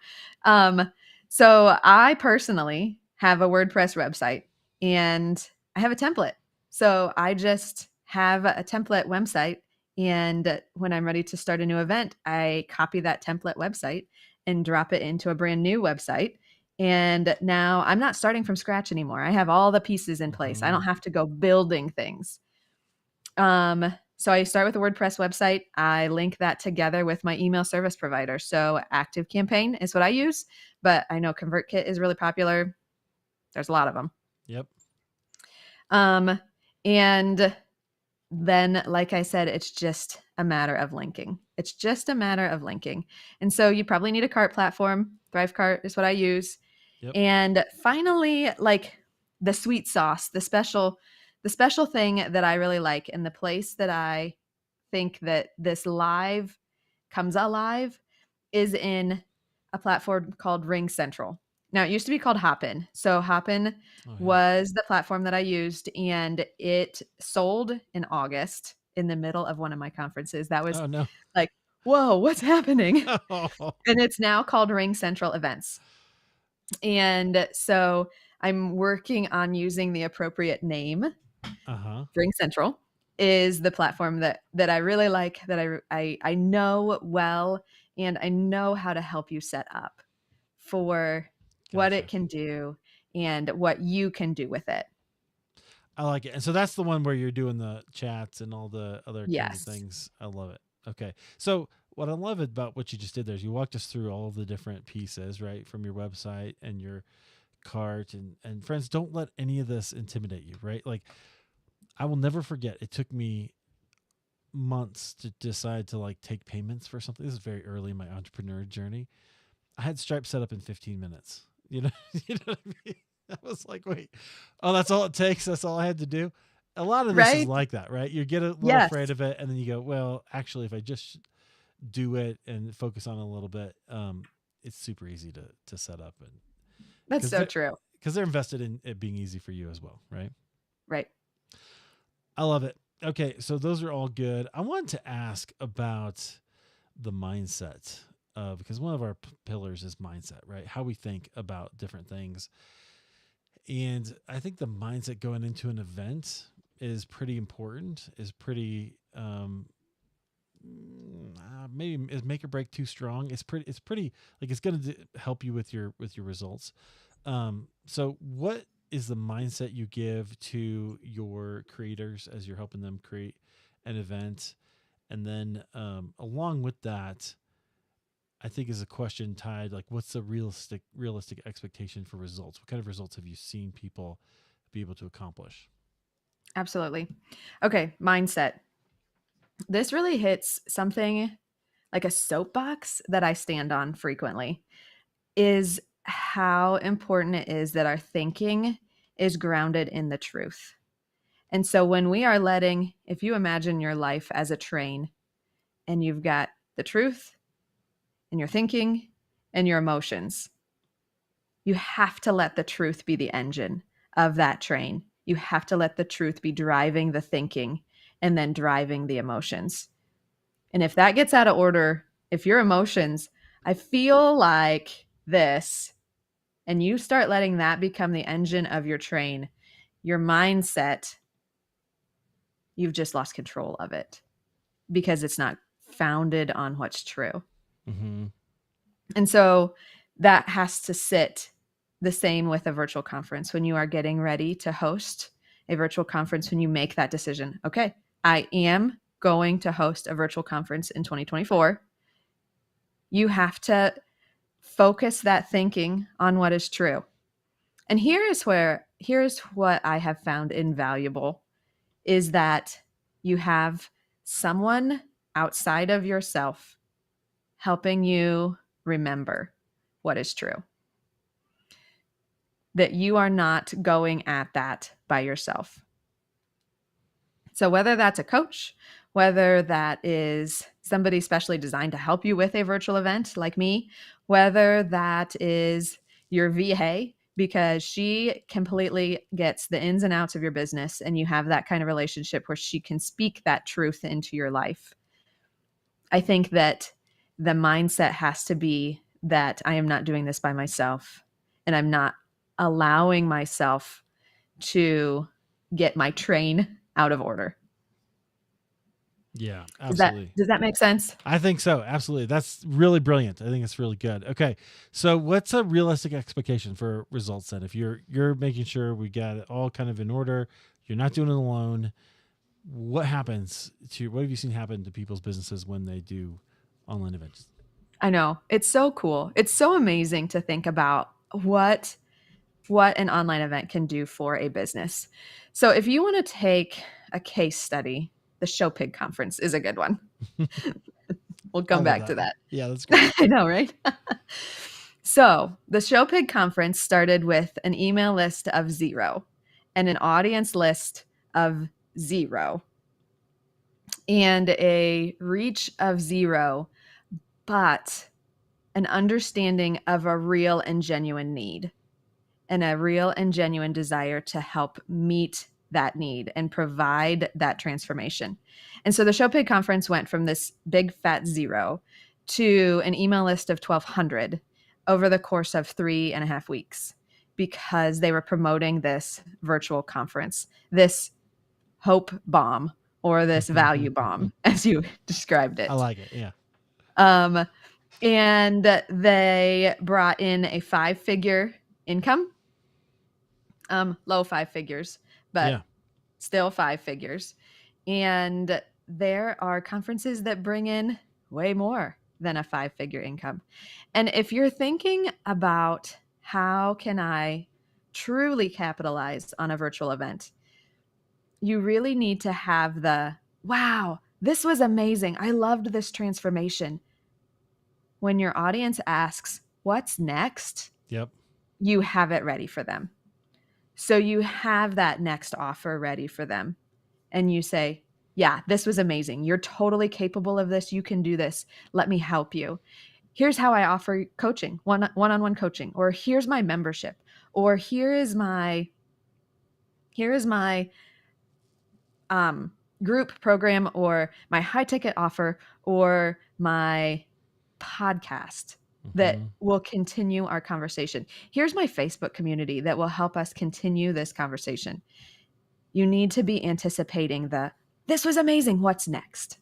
Um, so I personally have a WordPress website and I have a template. So I just have a template website. And when I'm ready to start a new event, I copy that template website and drop it into a brand new website. And now I'm not starting from scratch anymore. I have all the pieces in place. I Mm-hmm. don't have to go building things. So I start with a WordPress website. I link that together with my email service provider. So ActiveCampaign is what I use, but I know ConvertKit is really popular. There's a lot of them. Yep. Um, and then, like I said, it's just a matter of linking. It's just a matter of linking. And so you probably need a cart platform. ThriveCart is what I use. Yep. And finally, like the sweet sauce, the special thing that I really like, and the place that I think that this live comes alive is in a platform called Ring Central. Now, it used to be called Hopin. So Hopin Oh yeah. was the platform that I used, and it sold in August in the middle of one of my conferences. That was Oh no. like, whoa, what's happening? Oh. And it's now called Ring Central Events. And so I'm working on using the appropriate name. Uh-huh. Ring Central is the platform that I really like, that I know well, and I know how to help you set up for what it Gotcha. can do and what you can do with it. I like it. And so that's the one where you're doing the chats and all the other kinds of Yes. things. I love it. Okay. So what I love about what you just did there is you walked us through all of the different pieces, right? From your website and your cart and friends, don't let any of this intimidate you, right? Like, I will never forget, it took me months to decide to like take payments for something. This is very early in my entrepreneur journey. I had Stripe set up in 15 minutes. You know, you know what I mean? I was like, wait, oh, that's all it takes. That's all I had to do. A lot of this is Right? like that, right? You get a little Yes. afraid of it, and then you go, well, actually, if I just do it and focus on it a little bit, it's super easy to set up, and That's because so true. they're invested in it being easy for you as well, right? Right. I love it. Okay, so those are all good. I wanted to ask about the mindset, because one of our pillars is mindset, right? How we think about different things. And I think the mindset going into an event is pretty important, is pretty, maybe is make or break too strong. It's pretty like it's going to help you with your results. So what is the mindset you give to your creators as you're helping them create an event? And then along with that, I think is a question tied like what's the realistic expectation for results? What kind of results have you seen people be able to accomplish? Absolutely. Okay, mindset. This really hits something like a soapbox that I stand on frequently is how important it is that our thinking is grounded in the truth. And so when we are letting, if you imagine your life as a train and you've got the truth and your thinking and your emotions, you have to let the truth be the engine of that train. You have to let the truth be driving the thinking and then driving the emotions. And if that gets out of order, if your emotions, I feel like this, and you start letting that become the engine of your train, your mindset, you've just lost control of it because it's not founded on what's true. Mm-hmm. And so that has to sit the same with a virtual conference when you are getting ready to host a virtual conference, when you make that decision. Okay, I am going to host a virtual conference in 2024. You have to focus that thinking on what is true. And here's what I have found invaluable is that you have someone outside of yourself helping you remember what is true. That you are not going at that by yourself. So, whether that's a coach, whether that is somebody specially designed to help you with a virtual event like me, whether that is your VA, because she completely gets the ins and outs of your business and you have that kind of relationship where she can speak that truth into your life. I think that the mindset has to be that I am not doing this by myself and I'm not allowing myself to get my train out of order. Yeah, Does that absolutely. does that make sense? I think so. Absolutely. That's really brilliant. I think it's really good. Okay. So what's a realistic expectation for results then? If you're making sure we got it all kind of in order, you're not doing it alone, what have you seen happen to people's businesses when they do online events? I know. It's so cool. It's so amazing to think about what an online event can do for a business. So if you want to take a case study, the Show Pig conference is a good one. We'll I come love back that to one. that. Yeah, that's great. I know, right? So the Show Pig conference started with an email list of 0 and an audience list of 0 and a reach of 0, but an understanding of a real and genuine need and a real and genuine desire to help meet that need and provide that transformation. And so the Show Pig conference went from this big fat 0 to an email list of 1,200 over the course of 3.5 weeks because they were promoting this virtual conference, this hope bomb or this value bomb, as you described I it. like it. Yeah. Um, and they brought in a 5-figure income, low 5 figures, but Yeah. still 5 figures. And there are conferences that bring in way more than a 5-figure income. And if you're thinking about how can I truly capitalize on a virtual event, you really need to have the wow, this was amazing. I loved this transformation. When your audience asks, what's next? Yep. You have it ready for them. So you have that next offer ready for them. And you say, yeah, this was amazing. You're totally capable of this. You can do this. Let me help you. Here's how I offer coaching, one-on-one coaching, or here's my membership, or here is my group program, or my high ticket offer, or my podcast that Mhm. will continue our conversation. Here's my Facebook community that will help us continue this conversation. You need to be anticipating this was amazing. What's next?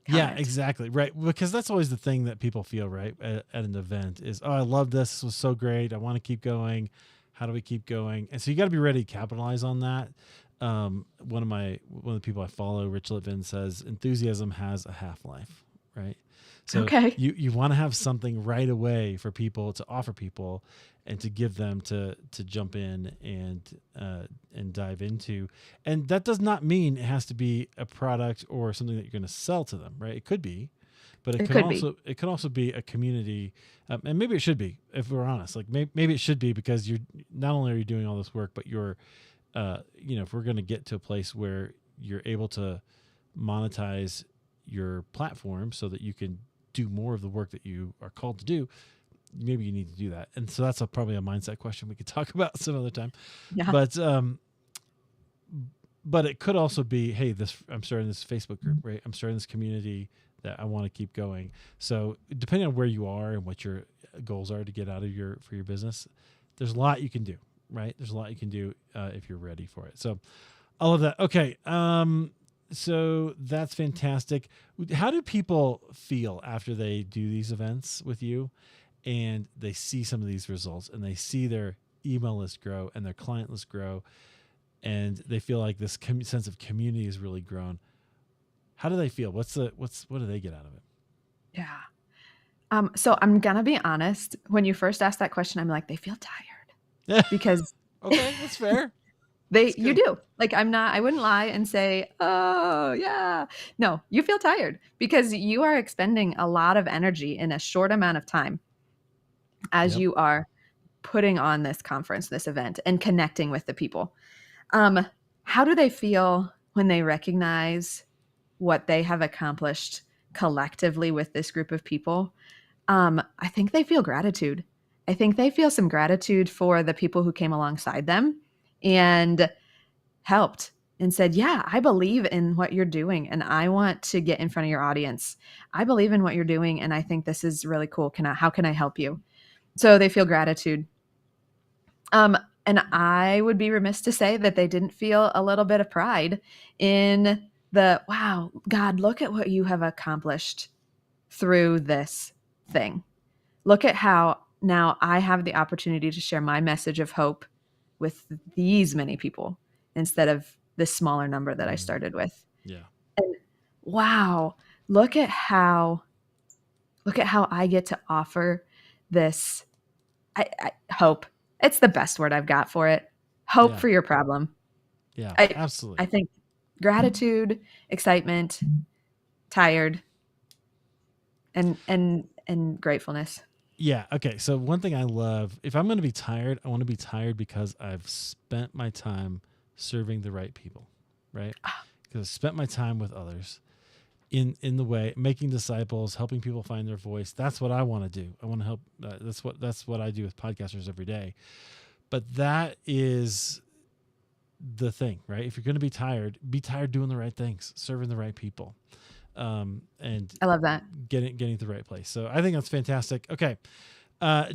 Yeah, Comment. exactly. Right. Because that's always the thing that people feel, right, at an event is, oh, I love this. This was so great. I want to keep going. How do we keep going? And so you got to be ready to capitalize on that. One of the people I follow, Rich Litvin, says enthusiasm has a half-life, right? So Okay. you want to have something right away for people to offer people and to give them to jump in and dive into. And that does not mean it has to be a product or something that you're going to sell to them, right? It could be, but It could be. it could also be a community, and maybe it should be, if we're honest. Like maybe it should be, because you're not only are you doing all this work, but you're if we're going to get to a place where you're able to monetize your platform so that you can do more of the work that you are called to do, maybe you need to do that. And so that's probably a mindset question we could talk about some other time. Yeah. But it could also be, hey, I'm starting this Facebook group, right? I'm starting this community that I want to keep going. So depending on where you are and what your goals are to get out of for your business, there's a lot you can do, right? There's a lot you can do if you're ready for it. So all of that. Okay. So that's fantastic. How do people feel after they do these events with you and they see some of these results and they see their email list grow and their client list grow and they feel like this sense of community has really grown? How do they feel? What do they get out of it? Yeah. So I'm gonna be honest. When you first asked that question, I'm like, they feel tired because Okay, that's fair. That's you good. do. Like I wouldn't lie and say, oh yeah. No, you feel tired because you are expending a lot of energy in a short amount of time as Yep. you are putting on this conference, this event, and connecting with the people. How do they feel when they recognize what they have accomplished collectively with this group of people? I think they feel gratitude. I think they feel some gratitude for the people who came alongside them and helped and said, yeah, I believe in what you're doing and I want to get in front of your audience. I believe in what you're doing and I think this is really cool. How can I help you? So they feel gratitude. And I would be remiss to say that they didn't feel a little bit of pride in wow, God, look at what you have accomplished through this thing. Look at how now I have the opportunity to share my message of hope with these many people instead of this smaller number that I Mm, started with. yeah. And wow, look at how I get to offer this hope. It's the best word I've got for it. Hope Yeah. for your problem. Yeah. I Absolutely. I think gratitude, excitement, tired, and gratefulness. Yeah. Okay. So one thing I love, if I'm going to be tired, I want to be tired because I've spent my time serving the right people, right? Because I spent my time with others in the way, making disciples, helping people find their voice. That's what I want to do. I want to help. That's what I do with podcasters every day. But that is the thing, right? If you're going to be tired doing the right things, serving the right people, and I love that. getting to the right place. So I think that's fantastic. Okay.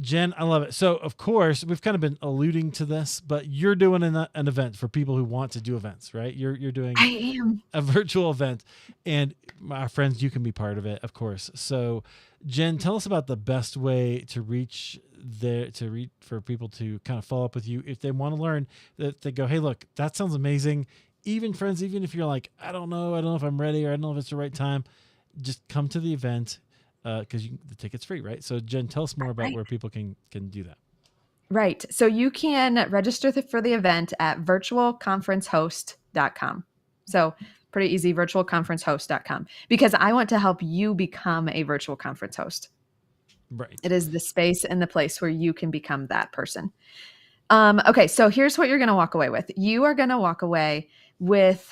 Jen, I love it. So, of course, we've kind of been alluding to this, but you're doing an event for people who want to do events, right? You're doing I am. a virtual event, and our friends, you can be part of it, of course. So, Jen, tell us about the best way to reach for people to kind of follow up with you if they want to learn, that they go, hey, look, that sounds amazing. Even friends, even if you're like, I don't know if I'm ready, or I don't know if it's the right time, just come to the event, because the ticket's free, right? So, Jen, tell us more about Right. where people can do that. Right. So you can register for the event at virtualconferencehost.com. So Pretty easy, virtualconferencehost.com, because I want to help you become a virtual conference host. Right. It is the space and the place where you can become that person. Okay, so here's what you're going to walk away with. You are going to walk away with,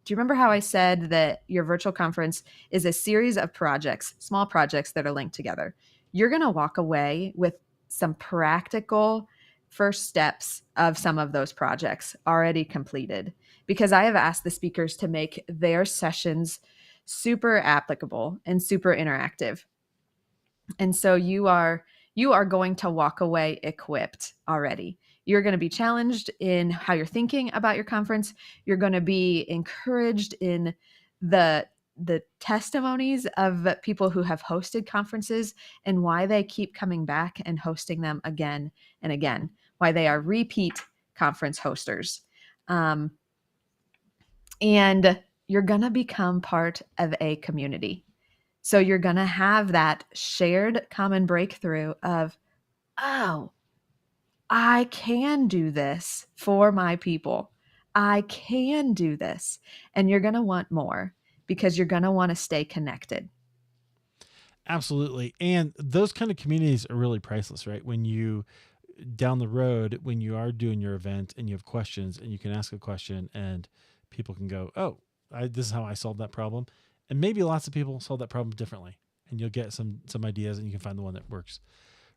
do you remember how I said that your virtual conference is a series of projects, small projects that are linked together? You're going to walk away with some practical first steps of some of those projects already completed, because I have asked the speakers to make their sessions super applicable and super interactive. And so you are going to walk away equipped already. You're going to be challenged in how you're thinking about your conference. You're going to be encouraged in the testimonies of people who have hosted conferences and why they keep coming back and hosting them again and again, why they are repeat conference hosters. And you're going to become part of a community. So you're going to have that shared common breakthrough of, oh, I can do this for my people. I can do this. And you're going to want more, because you're going to want to stay connected. Absolutely. And those kind of communities are really priceless, right? When you down the road, when you are doing your event and you have questions and you can ask a question and people can go, oh, this is how I solved that problem. And maybe lots of people solve that problem differently, and you'll get some ideas and you can find the one that works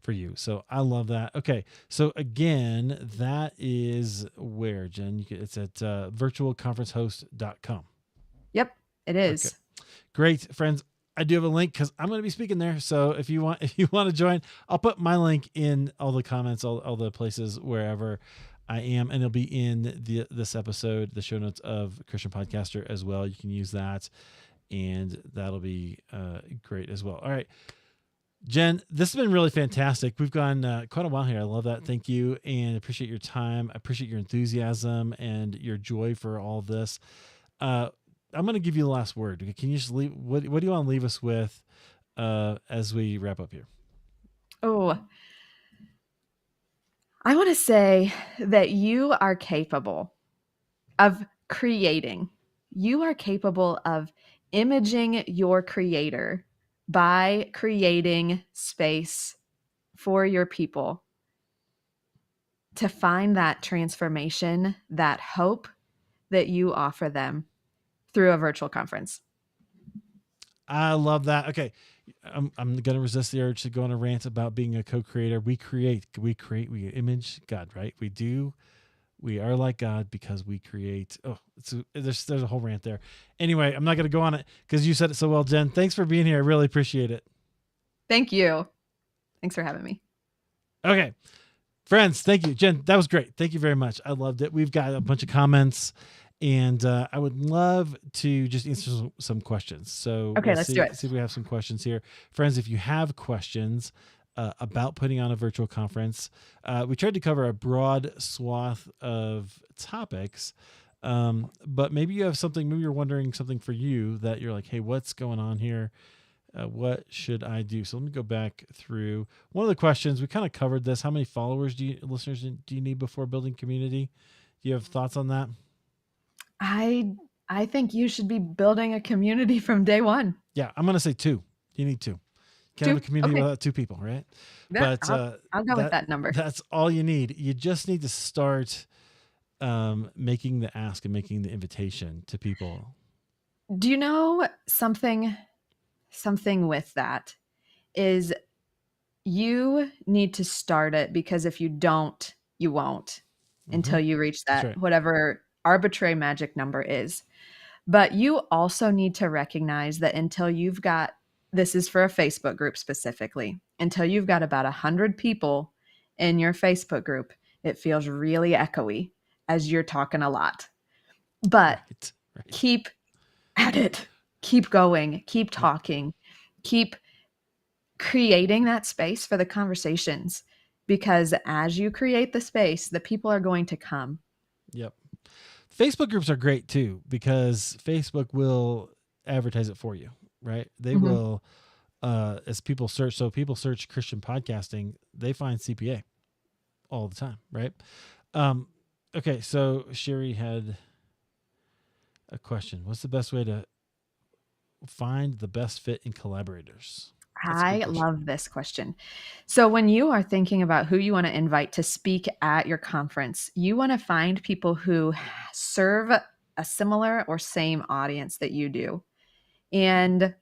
for you. So I love that. Okay. So again, that is where, Jen, it's at virtualconferencehost.com. Yep, it Okay. is. Great, friends. I do have a link because I'm going to be speaking there. So if you want to join, I'll put my link in all the comments, all the places wherever I am, and it'll be in this episode, the show notes of Christian Podcaster as well. You can use that, and that'll be great as well. All right, Jen, this has been really fantastic. We've gone quite a while here. I love that. Thank you, and appreciate your time. I appreciate your enthusiasm and your joy for all of this. I'm going to give you the last word. Can you just leave? What do you want to leave us with as we wrap up here? Oh, I want to say that you are capable of creating. You are capable of imaging your creator by creating space for your people to find that transformation, that hope that you offer them through a virtual conference. I love that. Okay. I'm going to resist the urge to go on a rant about being a co-creator. We image God, right? We do. We are like God because we create. Oh, there's a whole rant there. Anyway, I'm not going to go on it because you said it so well, Jen. Thanks for being here. I really appreciate it. Thank you. Thanks for having me. Okay. Friends, thank you. Jen, that was great. Thank you very much. I loved it. We've got a bunch of comments, and I would love to just answer some questions. So okay, let's do it. See if we have some questions here. Friends, if you have questions about putting on a virtual conference, we tried to cover a broad swath of topics, but maybe you have something, maybe you're wondering something for you that you're like, hey, what's going on here? What should I do? So let me go back through one of the questions. We kind of covered this. How many listeners do you need before building community? Do you have thoughts on that? I think you should be building a community from day one. Yeah, I'm going to say 2. You need 2. Can't have a community without 2 people, right? Yeah, But I'll go with that number. That's all you need. You just need to start making the ask and making the invitation to people. Do you know something with that is you need to start it, because if you don't, you won't until you reach that, right, whatever arbitrary magic number is. But you also need to recognize that until you've got, this is for a Facebook group specifically, until you've got about 100 people in your Facebook group, it feels really echoey as you're talking a lot. But right. Keep at it. Keep going. Keep talking. Keep creating that space for the conversations, because as you create the space, the people are going to come. Yep. Facebook groups are great too, because Facebook will advertise it for you, right? They will, as people search. So people search Christian podcasting, they find CPA all the time, right? Okay. So Sherry had a question. What's the best way to find the best fit in collaborators? That's a good I question. love this question. So, when you are thinking about who you want to invite to speak at your conference, you want to find people who serve a similar or same audience that you do. And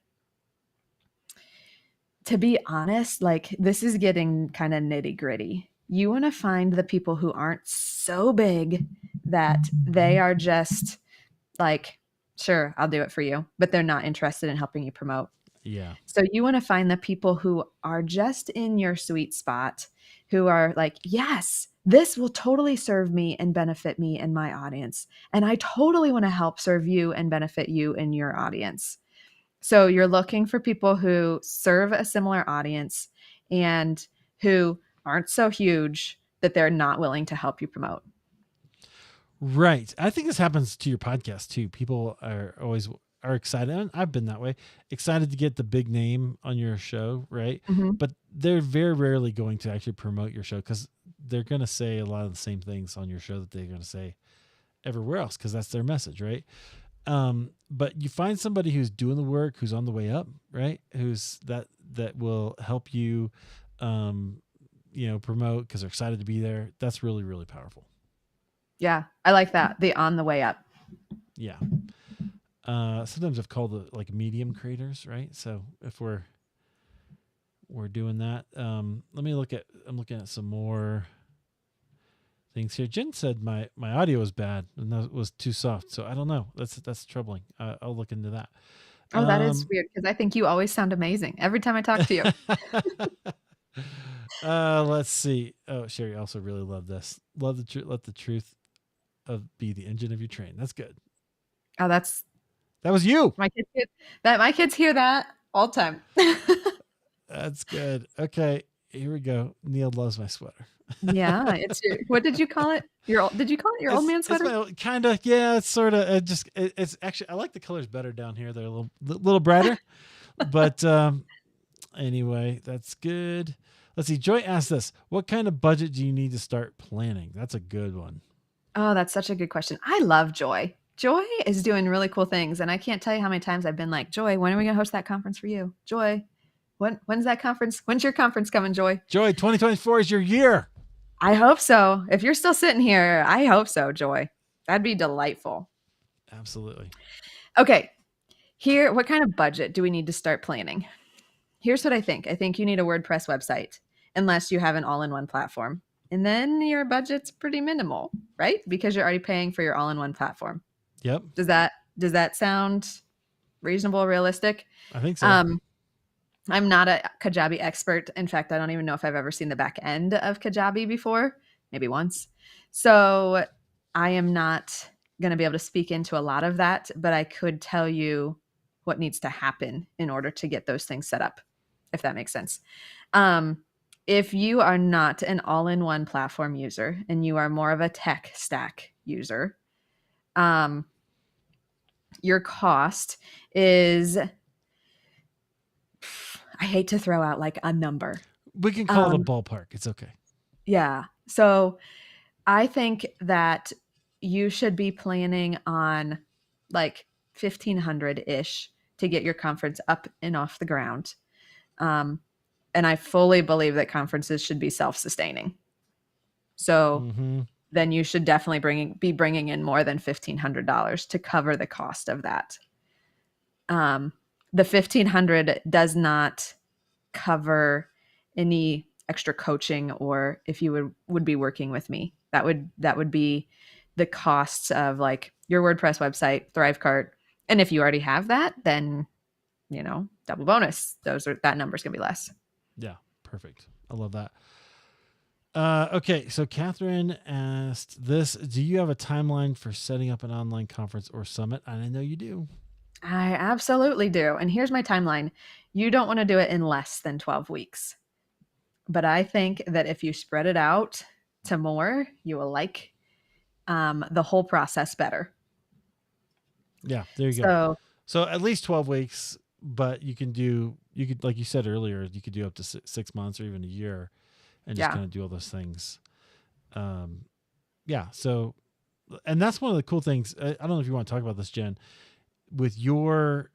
to be honest, like this is getting kind of nitty gritty. You want to find the people who aren't so big that they are just like, sure, I'll do it for you, but they're not interested in helping you promote. Yeah. So you want to find the people who are just in your sweet spot, who are like, yes, this will totally serve me and benefit me and my audience. And I totally want to help serve you and benefit you and your audience. So you're looking for people who serve a similar audience and who aren't so huge that they're not willing to help you promote. Right. I think this happens to your podcast too. People are excited, and I've been that way, excited to get the big name on your show, right? Mhm. But they're very rarely going to actually promote your show because they're going to say a lot of the same things on your show that they're going to say everywhere else because that's their message, right? But you find somebody who's doing the work, who's on the way up, right? Who's that will help you, um, promote because they're excited to be there. That's really, really powerful. Yeah, I like that. The on the way up. Yeah. Sometimes I've called it like medium creators, right? So if we're doing that, I'm looking at some more things here. Jen said my audio was bad and that was too soft, so I don't know. That's troubling. I'll look into that. Oh, that is Um, weird because I think you always sound amazing every time I talk to you. let's see. Oh, Sherry also really loved this. Love the truth. Let the truth of be the engine of your train. That's good. Oh, that's That was you. my kids hear that all the time. That's good. Okay, here we go. Neil loves my sweater. Yeah, it's your what did you call it? Did you call it your old man It's sweater? my kind of, yeah. It's sort of it's actually, I like the colors better down here. They're a little brighter. But anyway, that's good. Let's see. Joy asked this: what kind of budget do you need to start planning? That's a good one. Oh, that's such a good question. I love Joy. Joy is doing really cool things, and I can't tell you how many times I've been like, "Joy, when are we gonna host that conference for you? Joy, when's that conference? When's your conference coming, Joy?" Joy, 2024 is your year. I hope so. If you're still sitting here, I hope so, Joy. That'd be delightful. Absolutely. Okay, here, what kind of budget do we need to start planning? Here's what I think. I think you need a WordPress website, unless you have an all-in-one platform. And then your budget's pretty minimal, right? Because you're already paying for your all-in-one platform. Yep. Does that sound reasonable, realistic? I think so. I'm not a Kajabi expert. In fact, I don't even know if I've ever seen the back end of Kajabi before, maybe once. So I am not going to be able to speak into a lot of that, but I could tell you what needs to happen in order to get those things set up, if that makes sense. If you are not an all-in-one platform user and you are more of a tech stack user, your cost is, I hate to throw out like a number. We can call it a ballpark. It's okay. Yeah. So I think that you should be planning on like 1,500-ish to get your conference up and off the ground. And I fully believe that conferences should be self-sustaining. So Mm-hmm. then you should definitely be bringing in more than $1,500 to cover the cost of that. The 1,500 does not cover any extra coaching, or if you would be working with me, that would be the costs of like your WordPress website, Thrivecart. And if you already have that, then double bonus. That number's gonna be less. Yeah, perfect. I love that. Okay, so Catherine asked this: do you have a timeline for setting up an online conference or summit? And I know you do. I absolutely do. And here's my timeline. You don't want to do it in less than 12 weeks. But I think that if you spread it out to more, you will like the whole process better. Yeah, there you go. So at least 12 weeks, but you could, like you said earlier, you could do up to 6 months or even a year and just kind of do all those things. Yeah. So and that's one of the cool things. I don't know if you want to talk about this, Jen, with your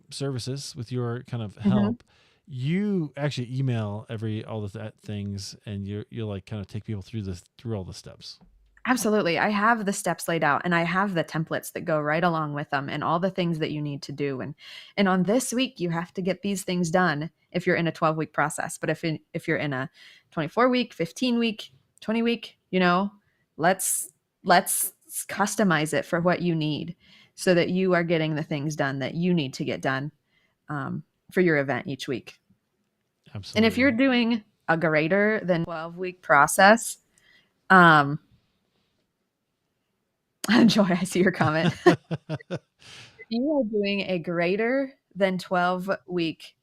services, with your kind of Mhm. help. You actually email all the things, and you'll like kind of take people through all the steps. Absolutely. I have the steps laid out and I have the templates that go right along with them and all the things that you need to do. And on this week, you have to get these things done if you're in a 12-week process. But if you're in a 24-week, 15-week, 20-week, let's customize it for what you need so that you are getting the things done that you need to get done for your event each week. And if you're Absolutely. doing a greater than 12-week process, um, Joy, I see your comment. You are doing a greater than 12-week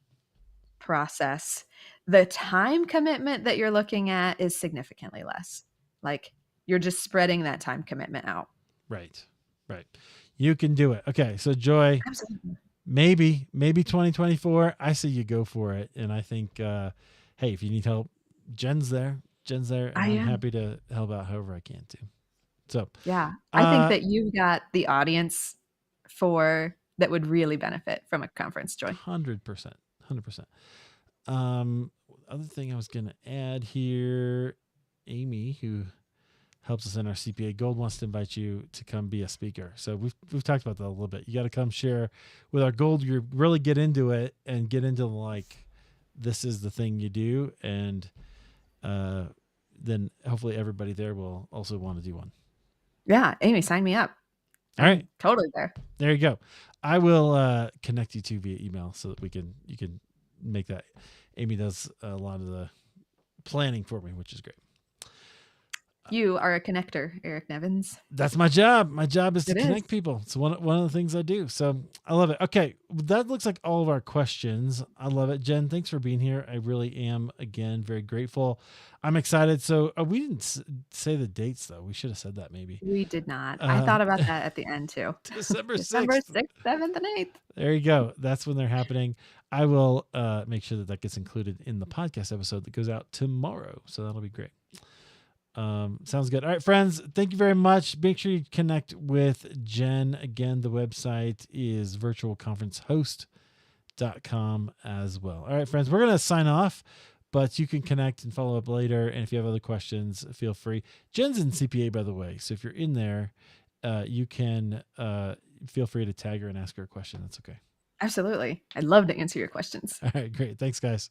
process, the time commitment that you're looking at is significantly less. Like, you're just spreading that time commitment out. Right. Right. You can do it. Okay. So Joy, Absolutely. maybe 2024. I say you go for it. And I think, hey, if you need help, Jen's there. Jen's there, and I I'm am. happy to help out however I can too. So, Yeah. I think uh, that you've got the audience for that would really benefit from a conference, Joy. 100%, 100%. Other thing I was gonna add here, Amy, who helps us in our CPA Gold, wants to invite you to come be a speaker. So we've talked about that a little bit. You got to come share with our Gold. You really get into it and get into like this is the thing you do, and then hopefully everybody there will also want to do one. Yeah, Amy, sign me up. All right, I'm totally there. there you go. I will connect you to via email so that you can make that. Amy does a lot of the planning for me, which is great. You are a connector, Eric Nevins. That's my job. My job is to It is. connect people. It's one of the things I do. So I love it. Okay, that looks like all of our questions. I love it, Jen. Thanks for being here. I really am again very grateful. I'm excited. So we didn't say the dates though. We should have said that maybe. We did not. I thought Um, about that at the end too. December December 6th. 6th, 7th, and 8th. There you go. That's when they're happening. I will make sure that gets included in the podcast episode that goes out tomorrow. So that'll be great. Sounds good. All right, friends, thank you very much. Make sure you connect with Jen. Again, the website is virtualconferencehost.com as well. All right, friends, we're going to sign off, but you can connect and follow up later. And if you have other questions, feel free. Jen's in CPA, by the way. So if you're in there, you can feel free to tag her and ask her a question. That's okay. Absolutely. I'd love to answer your questions. All right, great. Thanks, guys.